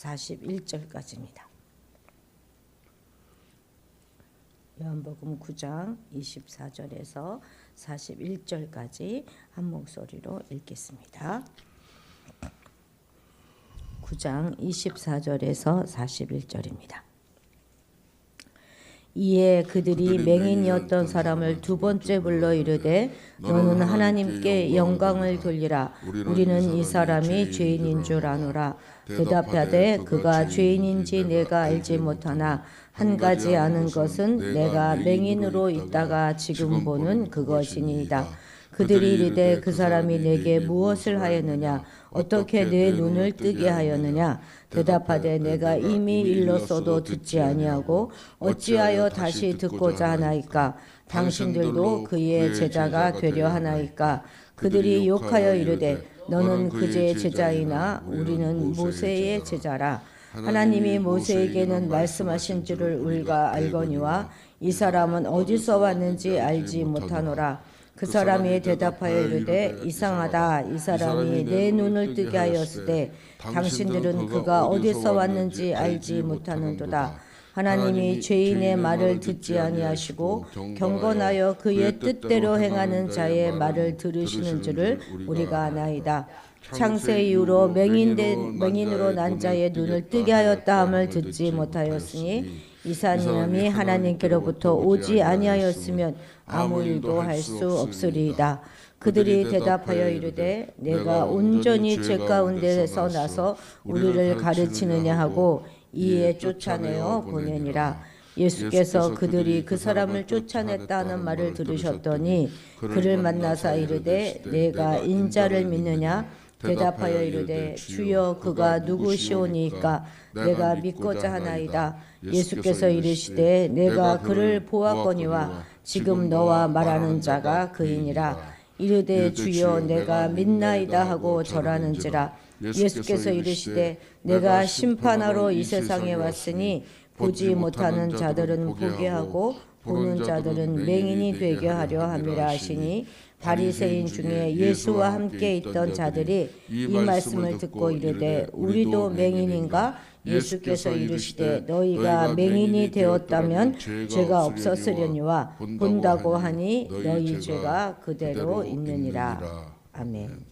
41절까지입니다. 요한복음 9장 24절에서 41절까지 한 목소리로 읽겠습니다. 9장 24절에서 41절입니다. 이에 그들이 맹인이었던 사람을 두 번째 불러 이르되 너는 하나님께 영광을 돌리라. 우리는 이 사람이 죄인인 줄 아노라. 대답하되 그가 죄인인지 내가 알지 못하나 한 가지 아는 것은 내가 맹인으로 있다가 지금 보는 그것이니이다. 그들이 이르되 그 사람이 내게 무엇을 하였느냐? 어떻게 내 눈을 뜨게 하였느냐? 대답하되 내가 이미 일렀어도 듣지 아니하고 어찌하여 다시 듣고자 하나이까? 당신들도 그의 제자가 되려 하나이까? 그들이 욕하여 이르되 너는 그의 제자이나 우리는 모세의 제자라. 하나님이 모세에게는 말씀하신 줄을 우리가 알거니와 이 사람은 어디서 왔는지 알지 못하노라. 그 사람이 대답하여 이르되 이상하다. 이 사람이 내 눈을 뜨게 하였으되 당신들은 그가 어디서 왔는지 알지 못하는도다. 하나님이 죄인의 말을 듣지 아니하시고 경건하여 그의 뜻대로 행하는 자의 말을 들으시는 줄을 우리가 아나이다. 창세 이후로 맹인으로 난 자의 눈을 뜨게 하였다 함을 듣지 못하였으니 이 사람이 하나님께로부터 오지 아니하였으면 아무 일도 할 수 없으리이다. 그들이 대답하여 이르되 내가 온전히 죄 가운데서 나서 우리를 가르치느냐 하고 이에 쫓아내어 보내니라. 예수께서 그들이 그 사람을 쫓아냈다는 말을 들으셨더니 그를 만나사 이르되 내가 인자를 믿느냐? 대답하여 이르되 주여 그가 누구시오니이까? 내가 믿고자 하나이다. 예수께서 이르시되 내가 그를 보았거니와 지금 너와 말하는 자가 그이니라. 이르되 주여 내가 믿나이다 하고 절하는지라. 예수께서 이르시되 내가 심판하러 이 세상에 왔으니 보지 못하는 자들은 보게 하고 보는 자들은 맹인이 되게 하려 함이라 하시니 바리새인 중에 예수와 함께 있던 자들이 이 말씀을 듣고 이르되 우리도 맹인인가? 예수께서 이르시되 너희가 맹인이 되었다면 죄가 없었으려니와 본다고 하니 너희 죄가 그대로 있느니라. 아멘.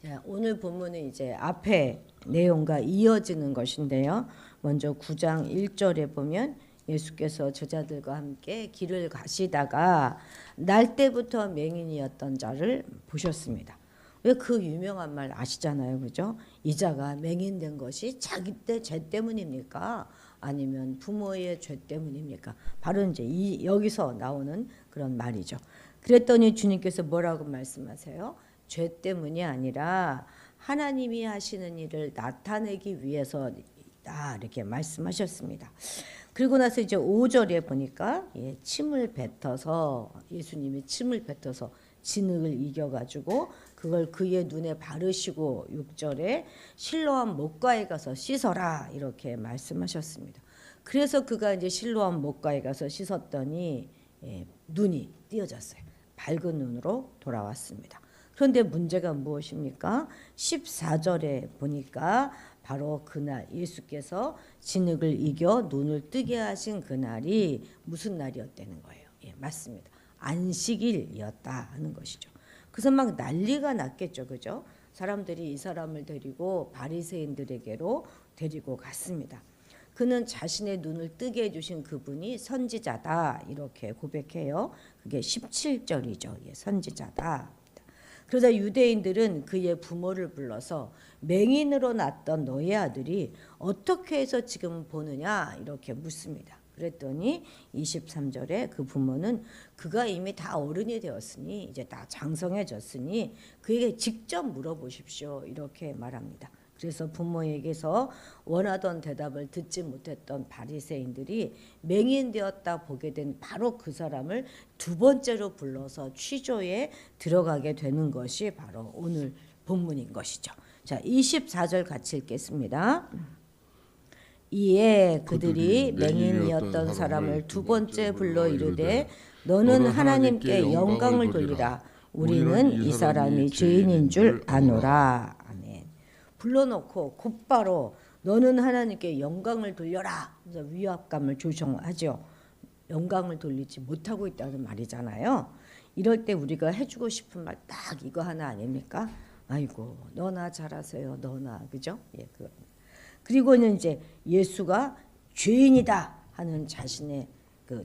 자, 오늘 본문은 이제 앞에 내용과 이어지는 것인데요. 먼저 9장 1절에 보면 예수께서 제자들과 함께 길을 가시다가 날 때부터 맹인이었던 자를 보셨습니다. 왜 그 유명한 말 아시잖아요, 그죠? 이 자가 맹인된 것이 자기 때 죄 때문입니까? 아니면 부모의 죄 때문입니까? 바로 이제 여기서 나오는 그런 말이죠. 그랬더니 주님께서 뭐라고 말씀하세요? 죄 때문이 아니라 하나님이 하시는 일을 나타내기 위해서다 이렇게 말씀하셨습니다. 그리고 나서 이제 5절에 보니까 침을 뱉어서 예수님이 침을 뱉어서 진흙을 이겨가지고 그걸 그의 눈에 바르시고 6절에 실로암 못가에 가서 씻어라 이렇게 말씀하셨습니다. 그래서 그가 이제 실로암 못가에 가서 씻었더니 눈이 띄어졌어요. 밝은 눈으로 돌아왔습니다. 그런데 문제가 무엇입니까? 14절에 보니까 바로 그날 예수께서 진흙을 이겨 눈을 뜨게 하신 그날이 무슨 날이었다는 거예요. 맞습니다. 안식일이었다 하는 것이죠. 그래서 막 난리가 났겠죠. 그죠? 사람들이 이 사람을 데리고 바리새인들에게로 데리고 갔습니다. 그는 자신의 눈을 뜨게 해주신 그분이 선지자다 이렇게 고백해요. 그게 17절이죠. 선지자다. 그러자 유대인들은 그의 부모를 불러서 맹인으로 낳았던 너의 아들이 어떻게 해서 지금 보느냐 이렇게 묻습니다. 그랬더니 23절에 그 부모는 그가 이미 다 어른이 되었으니 이제 다 장성해졌으니 그에게 직접 물어보십시오 이렇게 말합니다. 그래서 부모에게서 원하던 대답을 듣지 못했던 바리새인들이 맹인되었다 보게 된 바로 그 사람을 두 번째로 불러서 취조에 들어가게 되는 것이 바로 오늘 본문인 것이죠. 자, 24절 같이 읽겠습니다. 이에 그들이 맹인이었던 사람을 두 번째 불러 이르되 너는 하나님께 영광을 돌리라. 우리는 이 사람이 죄인인 줄 아노라. 불러놓고 곧바로 너는 하나님께 영광을 돌려라. 그래서 위압감을 조성하죠. 영광을 돌리지 못하고 있다는 말이잖아요. 이럴 때 우리가 해주고 싶은 말 딱 이거 하나 아닙니까? 아이고 너나 잘하세요. 너나 그죠? 예, 그리고는 이제 예수가 죄인이다 하는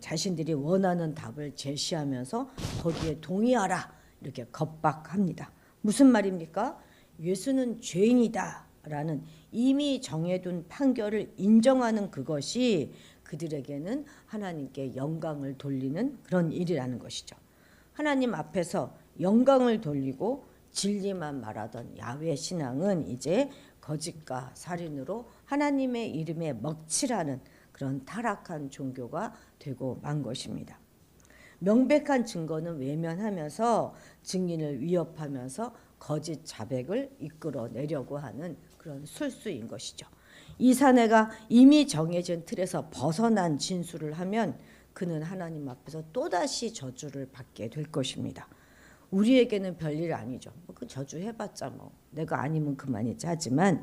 자신들이 원하는 답을 제시하면서 거기에 동의하라 이렇게 겁박합니다. 무슨 말입니까? 예수는 죄인이다라는 이미 정해둔 판결을 인정하는 그것이 그들에게는 하나님께 영광을 돌리는 그런 일이라는 것이죠. 하나님 앞에서 영광을 돌리고 진리만 말하던 야훼 신앙은 이제 거짓과 살인으로 하나님의 이름에 먹칠하는 그런 타락한 종교가 되고 만 것입니다. 명백한 증거는 외면하면서 증인을 위협하면서 거짓 자백을 이끌어내려고 하는 그런 술수인 것이죠. 이 사내가 이미 정해진 틀에서 벗어난 진술을 하면 그는 하나님 앞에서 또다시 저주를 받게 될 것입니다. 우리에게는 별일 아니죠. 그 저주 해봤자 뭐 내가 아니면 그만이지. 하지만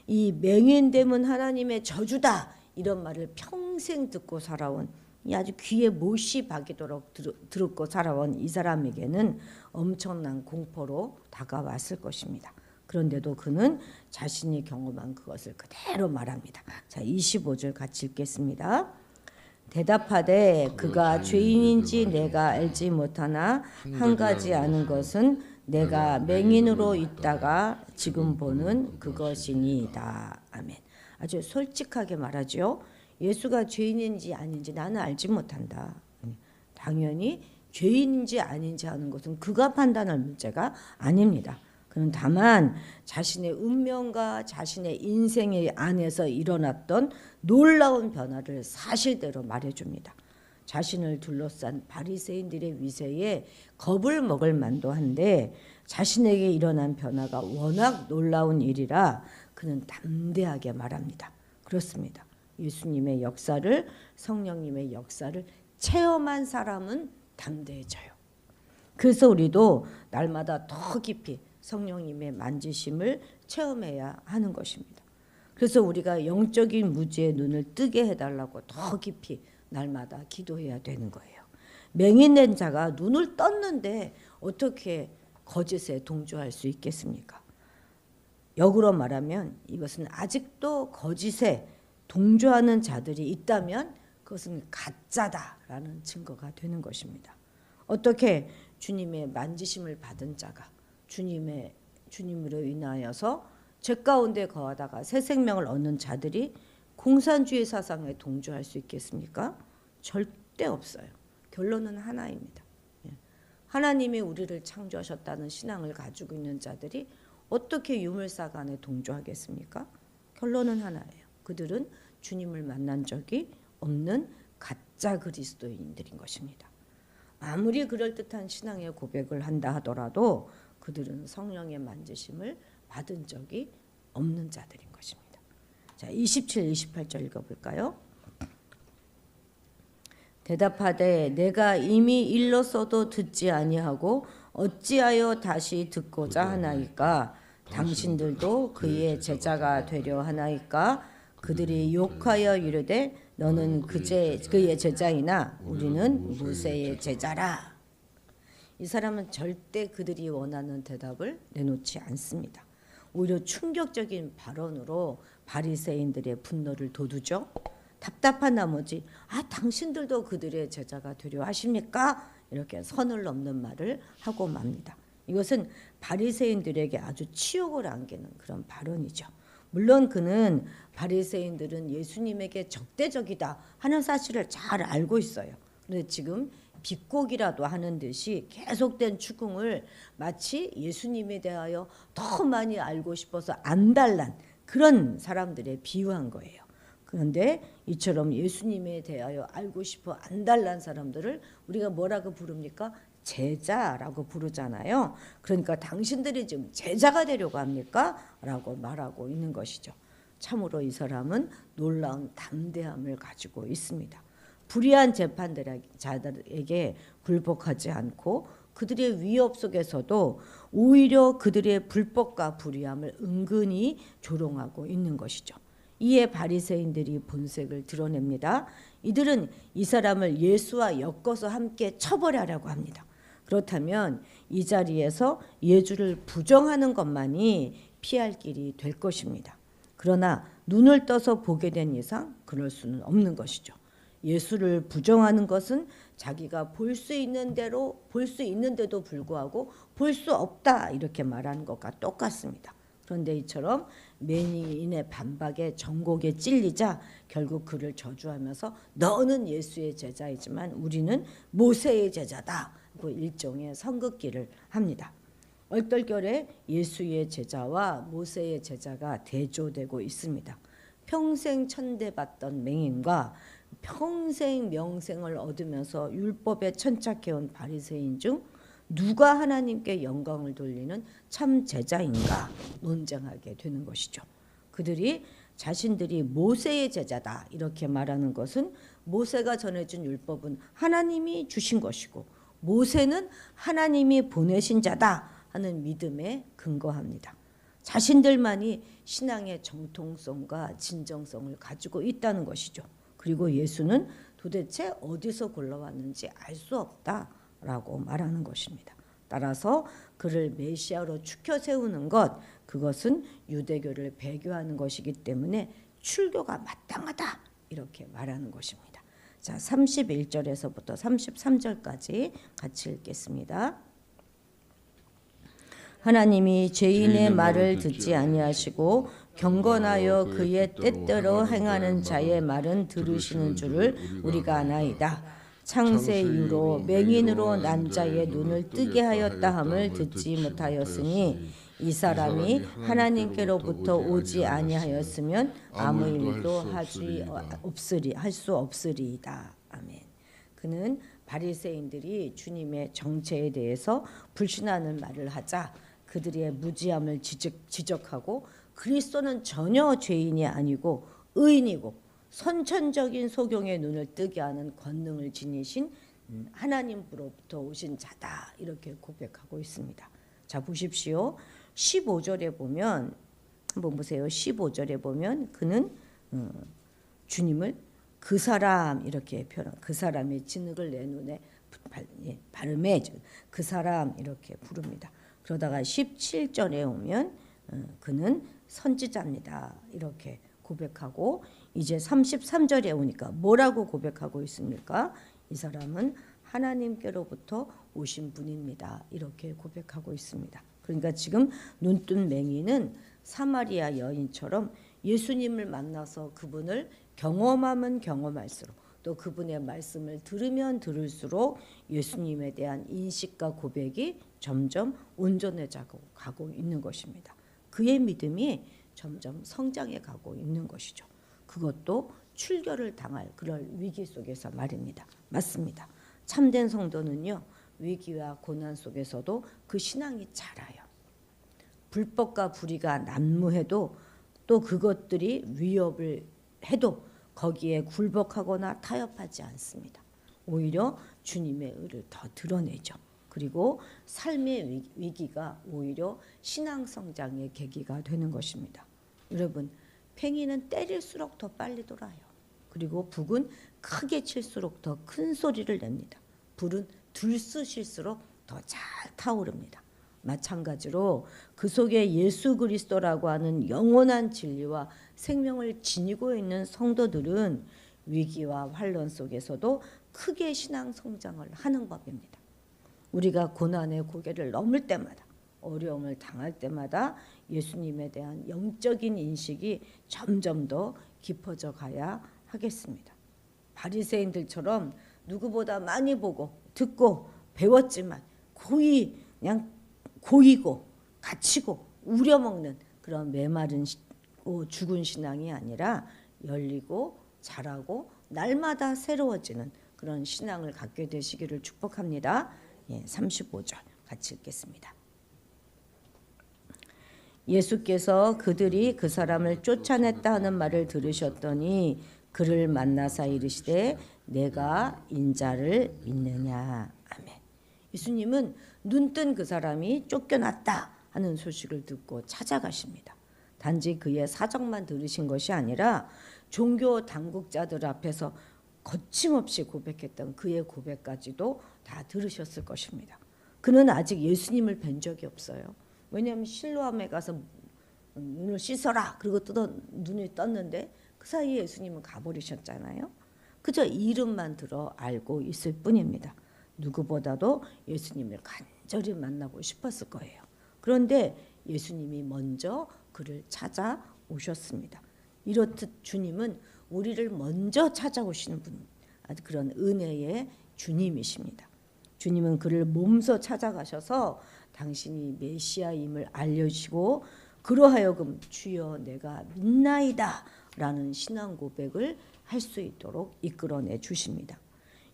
이 맹인됨은 하나님의 저주다 이런 말을 평생 듣고 살아온 이 아주 귀에 못이 박이도록 들었고 살아온 이 사람에게는 엄청난 공포로 다가왔을 것입니다. 그런데도 그는 자신이 경험한 그것을 그대로 말합니다. 자, 25절 같이 읽겠습니다. 대답하되 그가 죄인인지 내가 알지 못하나 한 가지 아는 것은 내가 맹인으로 있다가 지금 보는 그것이니이다. 아멘. 아주 솔직하게 말하죠. 예수가 죄인인지 아닌지 나는 알지 못한다. 당연히 죄인인지 아닌지 하는 것은 그가 판단할 문제가 아닙니다. 그는 다만 자신의 운명과 자신의 인생 안에서 일어났던 놀라운 변화를 사실대로 말해줍니다. 자신을 둘러싼 바리새인들의 위세에 겁을 먹을 만도 한데 자신에게 일어난 변화가 워낙 놀라운 일이라 그는 담대하게 말합니다. 그렇습니다. 예수님의 역사를, 성령님의 역사를 체험한 사람은 담대해져요. 그래서 우리도 날마다 더 깊이 성령님의 만지심을 체험해야 하는 것입니다. 그래서 우리가 영적인 무지의 눈을 뜨게 해달라고 더 깊이 날마다 기도해야 되는 거예요. 맹인된 자가 눈을 떴는데 어떻게 거짓에 동조할 수 있겠습니까? 역으로 말하면 이것은 아직도 거짓에 동조하는 자들이 있다면 그것은 가짜다라는 증거가 되는 것입니다. 어떻게 주님의 만지심을 받은 자가 주님으로 인하여서 죄 가운데 거하다가 새 생명을 얻는 자들이 공산주의 사상에 동조할 수 있겠습니까? 절대 없어요. 결론은 하나입니다. 하나님이 우리를 창조하셨다는 신앙을 가지고 있는 자들이 어떻게 유물사간에 동조하겠습니까? 결론은 하나예요. 그들은 주님을 만난 적이 없는 가짜 그리스도인들인 것입니다. 아무리 그럴듯한 신앙의 고백을 한다 하더라도 그들은 성령의 만지심을 받은 적이 없는 자들인 것입니다. 자, 27, 28절 읽어볼까요? 대답하되 내가 이미 일렀어도 듣지 아니하고 어찌하여 다시 듣고자 하나이까? 당신들도 그의 제자가 되려 하나이까? 그들이 욕하여 이르되 너는 그의 제자이나 우리는 모세의 제자라. 이 사람은 절대 그들이 원하는 대답을 내놓지 않습니다. 오히려 충격적인 발언으로 바리새인들의 분노를 돋우죠. 답답한 나머지 당신들도 그들의 제자가 되려 하십니까? 이렇게 선을 넘는 말을 하고 맙니다. 이것은 바리새인들에게 아주 치욕을 안기는 그런 발언이죠. 물론 그는 바리새인들은 예수님에게 적대적이다 하는 사실을 잘 알고 있어요. 그런데 지금 비꼬기라도 하는 듯이 계속된 추궁을 마치 예수님에 대하여 더 많이 알고 싶어서 안달난 그런 사람들에 비유한 거예요. 그런데 이처럼 예수님에 대하여 알고 싶어 안달난 사람들을 우리가 뭐라고 부릅니까? 제자라고 부르잖아요. 그러니까 당신들이 지금 제자가 되려고 합니까? 라고 말하고 있는 것이죠. 참으로 이 사람은 놀라운 담대함을 가지고 있습니다. 불의한 재판자들에게 굴복하지 않고 그들의 위협 속에서도 오히려 그들의 불법과 불의함을 은근히 조롱하고 있는 것이죠. 이에 바리새인들이 본색을 드러냅니다. 이들은 이 사람을 예수와 엮어서 함께 처벌하려고 합니다. 그렇다면 이 자리에서 예주를 부정하는 것만이 피할 길이 될 것입니다. 그러나 눈을 떠서 보게 된 이상 그럴 수는 없는 것이죠. 예수를 부정하는 것은 자기가 볼 수 있는 대로 볼 수 있는데도 불구하고 볼 수 없다 이렇게 말하는 것과 똑같습니다. 그런데 이처럼 매니인의 반박에 정곡에 찔리자 결국 그를 저주하면서 너는 예수의 제자이지만 우리는 모세의 제자다. 그 일종의 선긋기를 합니다. 얼떨결에 예수의 제자와 모세의 제자가 대조되고 있습니다. 평생 천대받던 맹인과 평생 명생을 얻으면서 율법에 천착해온 바리새인 중 누가 하나님께 영광을 돌리는 참 제자인가 논쟁하게 되는 것이죠. 그들이 자신들이 모세의 제자다 이렇게 말하는 것은 모세가 전해준 율법은 하나님이 주신 것이고 모세는 하나님이 보내신 자다 하는 믿음에 근거합니다. 자신들만이 신앙의 정통성과 진정성을 가지고 있다는 것이죠. 그리고 예수는 도대체 어디서 굴러왔는지 알 수 없다라고 말하는 것입니다. 따라서 그를 메시아로 추켜 세우는 것, 그것은 유대교를 배교하는 것이기 때문에 출교가 마땅하다 이렇게 말하는 것입니다. 자, 31절에서부터 33절까지 같이 읽겠습니다. 하나님이 죄인의 말을 듣지 아니하시고 경건하여 그의 뜻대로 행하는 자의 말은 들으시는 줄을 우리가 아나이다. 창세 이후로 맹인으로 난 자의 눈을 뜨게 하였다 함을 듣지 못하였으니 이 사람이 하나님께로부터 오지 아니하였으면 아무 일도 할 수 없으리이다. 아멘. 그는 바리새인들이 주님의 정체에 대해서 불신하는 말을 하자 그들의 무지함을 지적하고 그리스도는 전혀 죄인이 아니고 의인이고 선천적인 소경의 눈을 뜨게 하는 권능을 지니신 하나님으로부터 오신 자다 이렇게 고백하고 있습니다. 자, 보십시오. 15절에 보면 한번 보세요. 15절에 보면 그는 주님을 그 사람 이렇게 표현, 그 사람의 진흙을 내 눈에 발음해 그 사람 이렇게 부릅니다. 그러다가 17절에 오면 그는 선지자입니다 이렇게 고백하고 이제 33절에 오니까 뭐라고 고백하고 있습니까? 이 사람은 하나님께로부터 오신 분입니다 이렇게 고백하고 있습니다. 그러니까 지금 눈뜬 맹인은 사마리아 여인처럼 예수님을 만나서 그분을 경험하면 경험할수록 또 그분의 말씀을 들으면 들을수록 예수님에 대한 인식과 고백이 점점 온전해져 가고 있는 것입니다. 그의 믿음이 점점 성장해 가고 있는 것이죠. 그것도 출교를 당할 그럴 위기 속에서 말입니다. 맞습니다. 참된 성도는요. 위기와 고난 속에서도 그 신앙이 자라요. 불법과 불의가 난무해도 또 그것들이 위협을 해도 거기에 굴복하거나 타협하지 않습니다. 오히려 주님의 의를 더 드러내죠. 그리고 삶의 위기가 오히려 신앙 성장의 계기가 되는 것입니다. 여러분, 팽이는 때릴수록 더 빨리 돌아요. 그리고 북은 크게 칠수록 더 큰 소리를 냅니다. 불은 들쑤실수록 더 잘 타오릅니다. 마찬가지로 그 속에 예수 그리스도라고 하는 영원한 진리와 생명을 지니고 있는 성도들은 위기와 환란 속에서도 크게 신앙 성장을 하는 법입니다. 우리가 고난의 고개를 넘을 때마다 어려움을 당할 때마다 예수님에 대한 영적인 인식이 점점 더 깊어져 가야 하겠습니다. 바리새인들처럼 누구보다 많이 보고 듣고 배웠지만 고이 그냥 고이고 갇히고 우려먹는 그런 메마른 죽은 신앙이 아니라 열리고 자라고 날마다 새로워지는 그런 신앙을 갖게 되시기를 축복합니다. 35절 같이 읽겠습니다. 예수께서 그들이 그 사람을 쫓아냈다 하는 말을 들으셨더니 그를 만나사 이르시되 내가 인자를 믿느냐. 아멘. 예수님은 눈뜬 그 사람이 쫓겨났다 하는 소식을 듣고 찾아가십니다. 단지 그의 사정만 들으신 것이 아니라 종교 당국자들 앞에서 거침없이 고백했던 그의 고백까지도 다 들으셨을 것입니다. 그는 아직 예수님을 뵌 적이 없어요. 왜냐하면 실로암에 가서 눈을 씻어라 그리고 눈이 떴는데 그 사이에 예수님은 가버리셨잖아요. 그저 이름만 들어 알고 있을 뿐입니다. 누구보다도 예수님을 간절히 만나고 싶었을 거예요. 그런데 예수님이 먼저 그를 찾아오셨습니다. 이렇듯 주님은 우리를 먼저 찾아오시는 분, 그런 은혜의 주님이십니다. 주님은 그를 몸소 찾아가셔서 당신이 메시아임을 알려주시고 그로 하여금 주여 내가 믿나이다 라는 신앙 고백을 할 수 있도록 이끌어내 주십니다.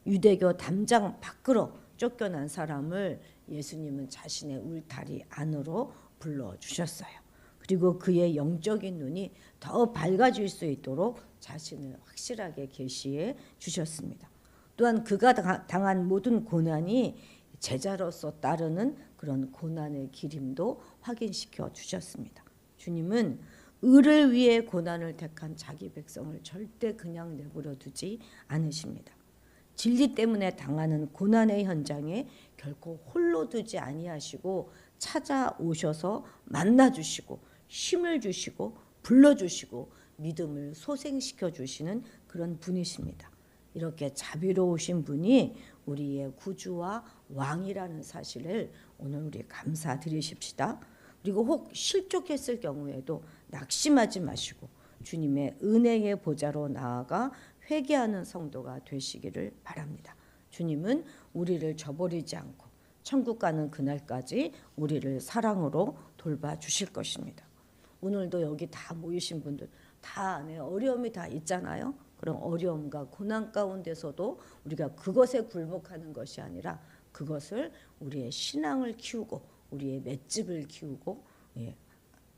유대교 담장 밖으로 쫓겨난 사람을 예수님은 자신의 울타리 안으로 불러주셨어요. 그리고 그의 영적인 눈이 더 밝아질 수 있도록 자신을 확실하게 계시해 주셨습니다. 또한 그가 당한 모든 고난이 제자로서 따르는 그런 고난의 기림도 확인시켜 주셨습니다. 주님은 의를 위해 고난을 택한 자기 백성을 절대 그냥 내버려 두지 않으십니다. 진리 때문에 당하는 고난의 현장에 결코 홀로 두지 아니하시고 찾아오셔서 만나주시고 힘을 주시고 불러주시고 믿음을 소생시켜 주시는 그런 분이십니다. 이렇게 자비로우신 분이 우리의 구주와 왕이라는 사실을 오늘 우리 감사드리십시다. 그리고 혹 실족했을 경우에도 낙심하지 마시고 주님의 은혜의 보좌로 나아가 회개하는 성도가 되시기를 바랍니다. 주님은 우리를 저버리지 않고 천국 가는 그날까지 우리를 사랑으로 돌봐주실 것입니다. 오늘도 여기 다 모이신 분들 다 안에 어려움이 다 있잖아요. 그런 어려움과 고난 가운데서도 우리가 그것에 굴복하는 것이 아니라 그것을 우리의 신앙을 키우고 우리의 맷집을 키우고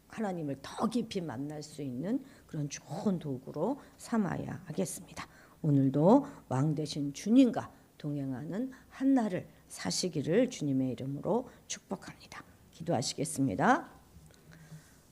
하나님을 더 깊이 만날 수 있는 그런 좋은 도구로 삼아야 하겠습니다. 오늘도 왕 되신 주님과 동행하는 한 날을 사시기를 주님의 이름으로 축복합니다. 기도하시겠습니다.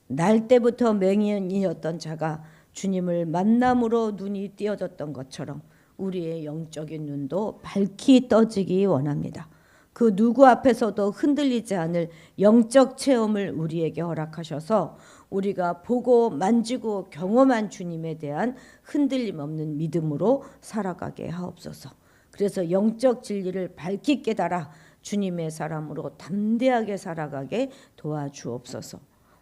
날 때부터 맹인이었던 자가 주님을 만남으로 눈이 띄어졌던 것처럼 우리의 영적인 눈도 밝히 떠지기 원합니다. 그 누구 앞에서도 흔들리지 않을 영적 체험을 우리에게 허락하셔서 우리가 보고 만지고 경험한 주님에 대한 흔들림 없는 믿음으로 살아가게 하옵소서. 그래서 영적 진리를 밝히 깨달아 주님의 사람으로 담대하게 살아가게 도와주옵소서.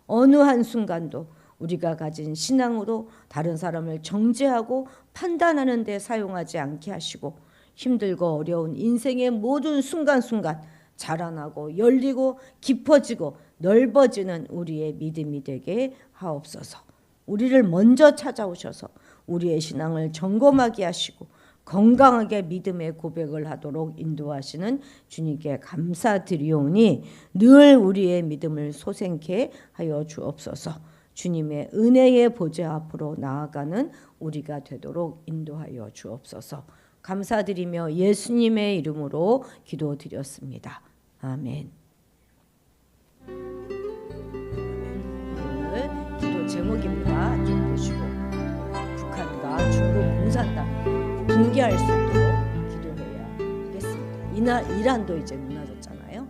어느 한순간도 우리가 가진 신앙으로 다른 사람을 정죄하고 판단하는 데 사용하지 않게 하시고 힘들고 어려운 인생의 모든 순간순간 자라나고 열리고 깊어지고 넓어지는 우리의 믿음이 되게 하옵소서. 우리를 먼저 찾아오셔서 우리의 신앙을 점검하게 하시고 건강하게 믿음의 고백을 하도록 인도하시는 주님께 감사드리오니 늘 우리의 믿음을 소생케 하여 주옵소서. 주님의 은혜의 보좌 앞으로 나아가는 우리가 되도록 인도하여 주옵소서. 감사드리며 예수님의 이름으로 기도드렸습니다. 아멘. 오늘 기도 제목입니다. 좀 보시고 북한과 중국 공산당 붕괴할 수 있도록 기도해야 하겠습니다. 이란도 이제 무너졌잖아요.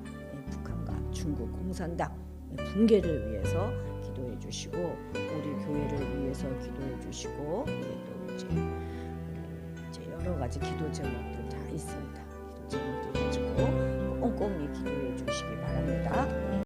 북한과 중국 공산당 붕괴를 위해서 기도해 주시고 우리 교회를 위해서 기도해 주시고 또 이제 여러 가지 기도 제목들 다 있습니다. 기도 제목들 가지고